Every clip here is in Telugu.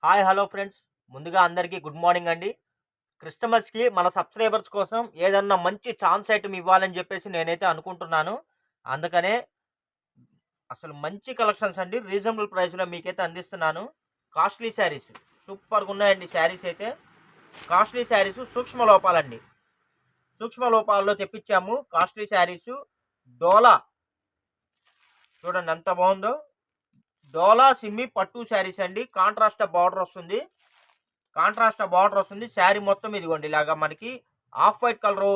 హాయ్ హలో ఫ్రెండ్స్, ముందుగా అందరికీ గుడ్ మార్నింగ్ అండి. కస్టమర్స్కి మన సబ్స్క్రైబర్స్ కోసం ఏదన్నా మంచి ఛాన్స్ ఐటమ్ ఇవ్వాలని చెప్పేసి నేనైతే అనుకుంటున్నాను. అందుకనే అసలు మంచి కలెక్షన్స్ అండి, రీజనబుల్ ప్రైస్లో మీకైతే అందిస్తున్నాను. కాస్ట్లీ శారీస్ సూపర్గా ఉన్నాయండి. శారీస్ అయితే కాస్ట్లీ శారీస్ సూక్ష్మ లోపాలండి. సూక్ష్మ లోపాల్లో తెప్పించాము కాస్ట్లీ శారీసు. డోలా చూడండి ఎంత బాగుందో. డోలా సిమ్మి పట్టు శారీస్ అండి. కాంట్రాస్ట్ బార్డర్ వస్తుంది. శారీ మొత్తం ఇదిగోండి ఇలాగా మనకి ఆఫ్ వైట్ కలర్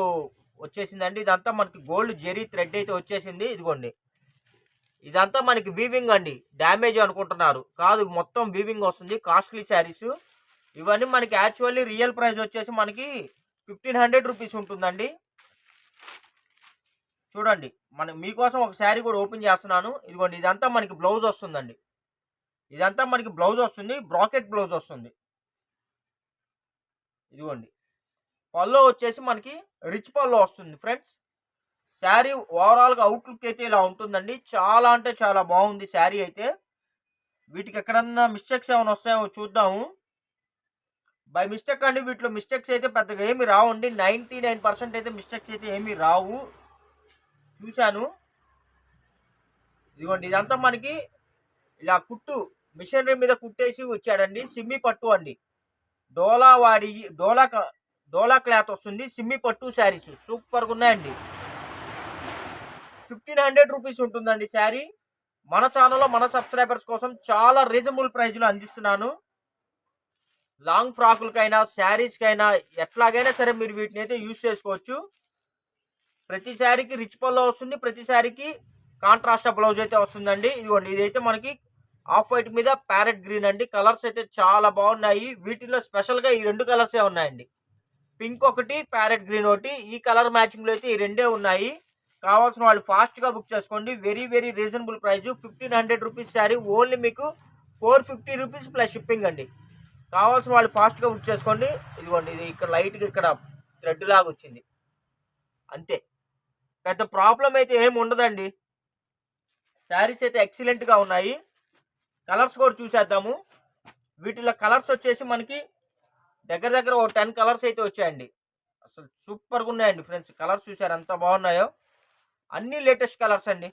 వచ్చేసిందండి. ఇదంతా మనకి గోల్డ్ జెరీ థ్రెడ్ అయితే వచ్చేసింది. ఇదిగోండి ఇదంతా మనకి వీవింగ్ అండి. డ్యామేజ్ అనుకుంటున్నారు, కాదు మొత్తం వీవింగ్ వస్తుంది. కాస్ట్లీ శారీస్ ఇవన్నీ మనకి యాక్చువల్లీ రియల్ ప్రైస్ వచ్చేసి మనకి 1500 రూపీస్ ఉంటుందండి. చూడండి మీకోసం ఒక శారీ కూడా ఓపెన్ చేస్తున్నాను. ఇదిగోండి ఇదంతా మనకి బ్లౌజ్ వస్తుందండి. ఇదంతా మనకి బ్లౌజ్ వస్తుంది, బ్రాకెట్ బ్లౌజ్ వస్తుంది. ఇదిగోండి పల్లో వచ్చేసి మనకి రిచ్ పల్లో వస్తుంది ఫ్రెండ్స్. శారీ ఓవరాల్గా అవుట్లుక్ అయితే ఇలా ఉంటుందండి. చాలా అంటే చాలా బాగుంది శారీ అయితే. వీటికి ఎక్కడన్నా మిస్టేక్స్ ఏమైనా వస్తాయో చూద్దాము. బై మిస్టేక్ అండి, వీటిలో మిస్టేక్స్ అయితే పెద్దగా ఏమి రావండి. 99% అయితే మిస్టేక్స్ అయితే ఏమీ రావు. చూశాను. ఇదిగోండి ఇదంతా మనకి ఇలా కుట్టు మిషనరీ మీద కుట్టేసి వచ్చాడండి. సిమ్మి పట్టు అండి. డోలా క్లాత్ వస్తుంది. సిమ్మి పట్టు శారీస్ సూపర్గా ఉన్నాయండి. 1500 రూపీస్ ఉంటుందండి శారీ. మన ఛానల్లో మన సబ్స్క్రైబర్స్ కోసం చాలా రీజనబుల్ ప్రైజ్లో అందిస్తున్నాను. లాంగ్ ఫ్రాకులకైనా శారీస్కైనా ఎట్లాగైనా సరే మీరు వీటిని అయితే యూజ్ చేసుకోవచ్చు. ప్రతి శారీకి రిచ్ పల్లో వస్తుంది, ప్రతి శారీకి కాంట్రాస్ట్ బ్లౌజ్ అయితే వస్తుందండి. ఇదిగోండి ఇదైతే మనకి ఆఫ్ వైట్ మీద ప్యారెట్ గ్రీన్ అండి. కలర్స్ అయితే చాలా బాగున్నాయి. వీటిలో స్పెషల్గా ఈ రెండు కలర్సే ఉన్నాయండి. పింక్ ఒకటి, ప్యారెట్ గ్రీన్ ఒకటి. ఈ కలర్ మ్యాచింగ్లో అయితే ఈ రెండే ఉన్నాయి. కావాల్సిన వాళ్ళు ఫాస్ట్గా బుక్ చేసుకోండి. Very very reasonable price. 1500 rupees sari only మీకు 450 రూపీస్ ప్లస్ షిప్పింగ్ అండి. కావాల్సిన వాళ్ళు ఫాస్ట్గా బుక్ చేసుకోండి. ఇదిగోండి ఇది ఇక్కడ లైట్గా ఇక్కడ థ్రెడ్ లాగా వచ్చింది అంతే. పెద్ద ప్రాబ్లం అయితే ఏమి ఉండదండి. శారీస్ అయితే ఎక్సలెంట్గా ఉన్నాయి. కలర్స్ కూడా చూసేద్దాము. వీటిలో కలర్స్ వచ్చేసి మనకి దగ్గర దగ్గర ఒక 10 కలర్స్ అయితే వచ్చాయండి. అసలు సూపర్గా ఉన్నాయండి ఫ్రెండ్స్. కలర్స్ చూసారు ఎంత బాగున్నాయో. అన్ని లేటెస్ట్ కలర్స్ అండి.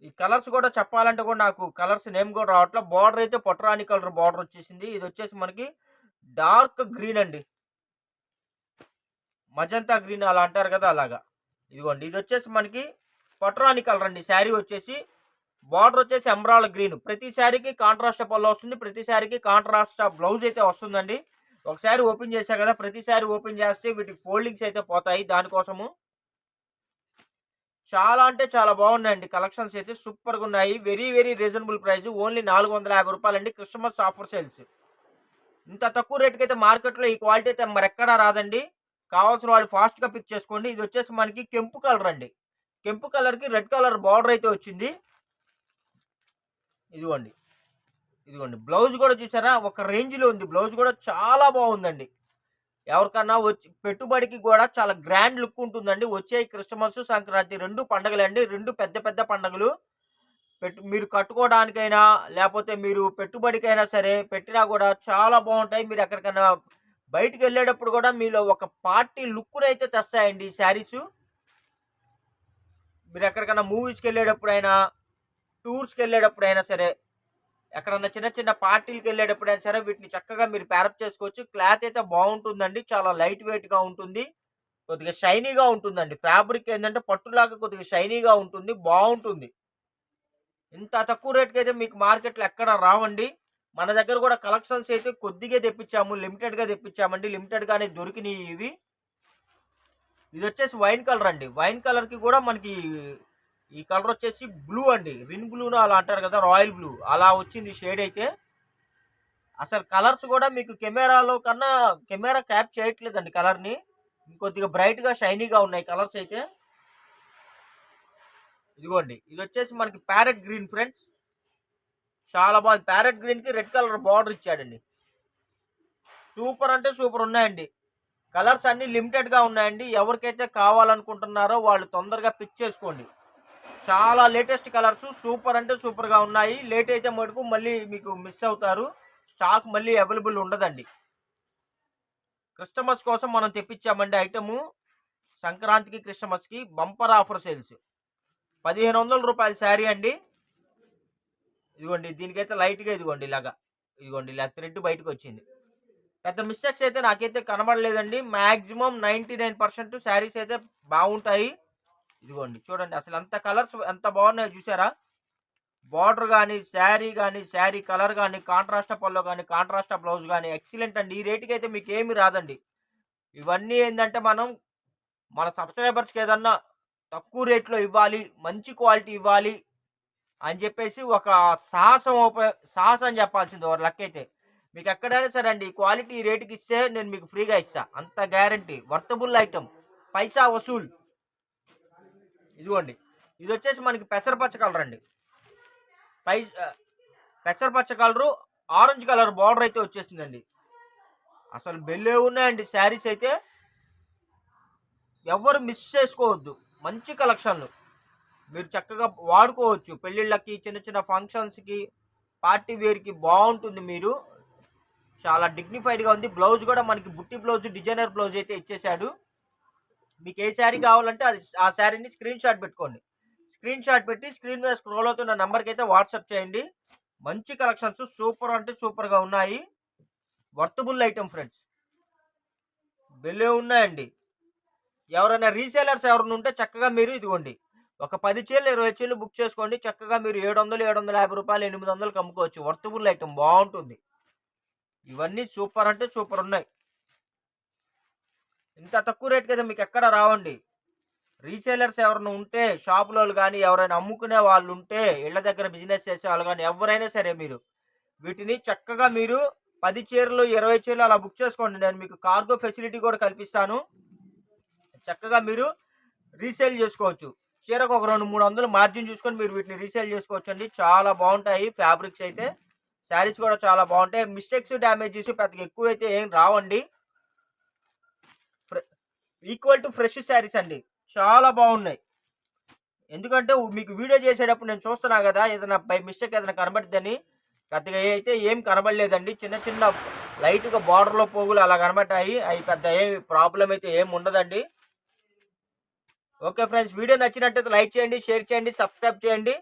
ఈ కలర్స్ కూడా చెప్పాలంటే కూడా నాకు కలర్స్ నేమ్ కూడా రావట్లే. బార్డర్ అయితే పొట్రాని కలర్ బార్డర్ వచ్చేసింది. ఇది వచ్చేసి మనకి డార్క్ గ్రీన్ అండి, మజంతా గ్రీన్ అలా అంటారు కదా అలాగా. ఇదిగోండి ఇది వచ్చేసి మనకి పొట్రాని కలర్ అండి. శారీ వచ్చేసి బార్డర్ వచ్చేసి ఎమరాల్డ్ గ్రీన్. ప్రతి శారీకి కాంట్రాస్ట్ పళ్ళు వస్తుంది, ప్రతి శారీకి కాంట్రాస్ట్ బ్లౌజ్ అయితే వస్తుందండి. ఒకసారి ఓపెన్ చేశా కదా, ప్రతి శారీ ఓపెన్ చేస్తే వీటికి ఫోల్డింగ్స్ అయితే పోతాయి. దానికోసము చాలా అంటే చాలా బాగున్నాయండి. కలెక్షన్స్ అయితే సూపర్గా ఉన్నాయి. Very very reasonable price. Only 450 రూపాయలండి. Christmas offer sales. ఇంత తక్కువ రేటుకి అయితే మార్కెట్లో ఈ క్వాలిటీ అయితే మరెక్కడా రాదండి. కావాల్సిన వాళ్ళు ఫాస్ట్గా పిక్ చేసుకోండి. ఇది వచ్చేసి మనకి కెంపు కలర్ అండి. కెంపు కలర్కి రెడ్ కలర్ బార్డర్ అయితే వచ్చింది. ఇదిగోండి ఇదిగోండి బ్లౌజ్ కూడా చూసారా, ఒక రేంజ్లో ఉంది. బ్లౌజ్ కూడా చాలా బాగుందండి. ఎవరికన్నా వచ్చి పెట్టుబడికి కూడా చాలా గ్రాండ్ లుక్ ఉంటుందండి. వచ్చే క్రిస్మస్, సంక్రాంతి రెండు పండుగలండి. రెండు పెద్ద పెద్ద పండుగలు. మీరు కట్టుకోవడానికైనా లేకపోతే మీరు పెట్టుబడికైనా సరే పెట్టినా కూడా చాలా బాగుంటాయి. మీరు ఎక్కడికైనా బయటికి వెళ్ళేటప్పుడు కూడా మీలో ఒక పార్టీ లుక్ను అయితే తెస్తాయండి ఈ శారీస్. మీరు ఎక్కడికైనా మూవీస్కి వెళ్ళేటప్పుడైనా, టూర్స్కి వెళ్ళేటప్పుడైనా సరే, ఎక్కడన్నా చిన్న చిన్న పార్టీలకు వెళ్ళేటప్పుడైనా సరే వీటిని చక్కగా మీరు ప్యారప్ చేసుకోవచ్చు. క్లాత్ అయితే బాగుంటుందండి. చాలా లైట్ వెయిట్గా ఉంటుంది, కొద్దిగా షైనీగా ఉంటుందండి. ఫ్యాబ్రిక్ ఏంటంటే పట్టులాగా కొద్దిగా షైనీగా ఉంటుంది, బాగుంటుంది. ఇంత తక్కువ రేట్కి అయితే మీకు మార్కెట్లో ఎక్కడ రావండి. మన దగ్గర కూడా కలెక్షన్స్ అయితే కొద్దిగా తెప్పించాము, లిమిటెడ్గా తెప్పించామండి. లిమిటెడ్గానే దొరికినాయి ఇవి. ఇది వచ్చేసి వైన్ కలర్ అండి. వైన్ కలర్కి కూడా మనకి ఈ కలర్ వచ్చేసి బ్లూ అండి. రిన్ బ్లూను అలా అంటారు కదా, రాయల్ బ్లూ అలా వచ్చింది షేడ్ అయితే. అసలు కలర్స్ కూడా మీకు కెమెరాలో కన్నా కెమెరా క్యాప్ చేయట్లేదండి కలర్ని. ఇంకొద్దిగా బ్రైట్గా షైనీగా ఉన్నాయి కలర్స్ అయితే. ఇదిగోండి ఇది వచ్చేసి మనకి ప్యారెట్ గ్రీన్ ఫ్రెండ్స్. చాలా బాగుంది. ప్యారెట్ గ్రీన్కి రెడ్ కలర్ బార్డర్ ఇచ్చాడండి. సూపర్ అంటే సూపర్ ఉన్నాయండి. కలర్స్ అన్నీ లిమిటెడ్గా ఉన్నాయండి. ఎవరికైతే కావాలనుకుంటున్నారో వాళ్ళు తొందరగా పిక్ చేసుకోండి. చాలా లేటెస్ట్ కలర్స్ సూపర్ అంటే సూపర్గా ఉన్నాయి. లేట్ అయితే మటుకు మళ్ళీ మీకు మిస్ అవుతారు. స్టాక్ మళ్ళీ అవైలబుల్ ఉండదండి. క్రిస్టమస్ కోసం మనం తెప్పించామండి ఐటము. సంక్రాంతికి క్రిస్టమస్కి బంపర్ ఆఫర్ సేల్స్. 1500 రూపాయల శారీ అండి. ఇదిగోండి దీనికైతే లైట్గా ఇదిగోండి ఇలా థ్రెడ్ బయటకు వచ్చింది. పెద్ద మిస్టేక్స్ అయితే నాకైతే కనబడలేదండి. మ్యాక్సిమం 99% శారీస్ అయితే బాగుంటాయి. ఇదిగోండి చూడండి అసలు ఎంత కలర్స్ ఎంత బాగున్నాయో చూసారా. బార్డర్ కానీ శారీ కలర్ కానీ కాంట్రాస్ట్ పల్లో కానీ కాంట్రాస్ట్ బ్లౌజ్ కానీ ఎక్సలెంట్ అండి. ఈ రేటుకి అయితే మీకు ఏమి రాదండి. ఇవన్నీ ఏంటంటే మన సబ్స్క్రైబర్స్కి ఏదన్నా తక్కువ రేట్లో ఇవ్వాలి, మంచి క్వాలిటీ ఇవ్వాలి అని చెప్పేసి ఒక సాహసం చెప్పాల్సింది ఒక లెక్క అయితే. మీకు ఎక్కడైనా సరే అండి క్వాలిటీ రేటుకి ఇస్తే నేను మీకు ఫ్రీగా ఇస్తా, అంత గ్యారంటీ. వర్తబుల్ ఐటమ్, పైసా వసూల్. ఇదిగోండి ఇది వచ్చేసి మనకి పెసరపచ్చ కలర్ అండి. పెసరపచ్చ కలరు ఆరెంజ్ కలర్ బార్డర్ అయితే వచ్చేసిందండి. అసలు బెల్లే ఉన్నాయండి శారీస్ అయితే, ఎవరు మిస్ చేసుకోవద్దు. మంచి కలెక్షన్లు మీరు చక్కగా వాడుకోవచ్చు. పెళ్ళిళ్ళకి, చిన్న చిన్న ఫంక్షన్స్కి, పార్టీ వేర్కి బాగుంటుంది. మీరు చాలా డిగ్నిఫైడ్గా ఉంది. బ్లౌజ్ కూడా మనకి బుట్టి బ్లౌజ్, డిజైనర్ బ్లౌజ్ అయితే ఇచ్చేసాడు. మీకు ఏ శారీ కావాలంటే అది ఆ శారీని స్క్రీన్ షాట్ పెట్టుకోండి. స్క్రీన్ షాట్ పెట్టి స్క్రీన్ మీద స్క్రోల్ అవుతున్న నెంబర్కి అయితే వాట్సాప్ చేయండి. మంచి కలెక్షన్స్ సూపర్ అంటే సూపర్గా ఉన్నాయి. వర్తబుల్ ఐటమ్ ఫ్రెండ్స్, బెల్లే ఉన్నాయండి. ఎవరైనా రీసేలర్స్ ఎవరైనా ఉంటే చక్కగా మీరు ఇదిగోండి ఒక 10 చీరలు 20 చీరలు బుక్ చేసుకోండి. చక్కగా మీరు 700 750 రూపాయలు 800 అమ్ముకోవచ్చు. వర్తబుల్ ఐటమ్ బాగుంటుంది. ఇవన్నీ సూపర్ అంటే సూపర్ ఉన్నాయి. ఇంత తక్కువ రేట్ కదా మీకు ఎక్కడ రావండి. రీసేలర్స్ ఎవరైనా ఉంటే, షాపులో కానీ ఎవరైనా అమ్ముకునే వాళ్ళు ఉంటే, ఇళ్ళ దగ్గర బిజినెస్ చేసే వాళ్ళు కానీ ఎవరైనా సరే మీరు వీటిని చక్కగా మీరు 10 చీరలు 20 చీరలు అలా బుక్ చేసుకోండి. నేను మీకు కార్గో ఫెసిలిటీ కూడా కల్పిస్తాను. చక్కగా మీరు రీసేల్ చేసుకోవచ్చు. చీరకు ఒక 200-300 మార్జిన్ చూసుకొని మీరు వీటిని రీసేల్ చేసుకోవచ్చు అండి. చాలా బాగుంటాయి ఫ్యాబ్రిక్స్ అయితే. శారీస్ కూడా చాలా బాగుంటాయి. మిస్టేక్స్ డ్యామేజెస్ పెద్దగా ఎక్కువ అయితే ఏం రావండి. ఈక్వల్ టు ఫ్రెష్ శారీస్ అండి, చాలా బాగున్నాయి. ఎందుకంటే మీకు వీడియో చేసేటప్పుడు నేను చూస్తున్నా కదా, ఏదైనా బై మిస్టేక్ ఏదైనా కనబడిద్దని. పెద్దగా అయితే ఏం కనబడలేదండి. చిన్న చిన్న లైట్గా బార్డర్లో పోగులు అలా కనబడ్డాయి. అవి పెద్ద ప్రాబ్లం అయితే ఏం ఉండదండి. ఓకే ఫ్రెండ్స్, వీడియో నచ్చినట్టయితే లైక్ చేయండి, షేర్ చేయండి, సబ్స్క్రైబ్ చేయండి.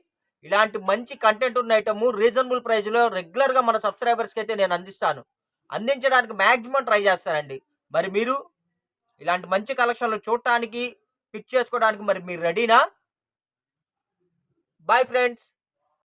ఇలాంటి మంచి కంటెంట్ ఉన్న ఐటమ్ రీజనబుల్ ప్రైస్లో రెగ్యులర్గా మన సబ్స్క్రైబర్స్కి అయితే నేను అందించడానికి మ్యాక్సిమం ట్రై చేస్తానండి. మరి మీరు ఇలాంటి మంచి కలెక్షన్లు చూడటానికి, పిక్ చేసుకోవడానికి మరి మీరు రెడీనా? Bye friends.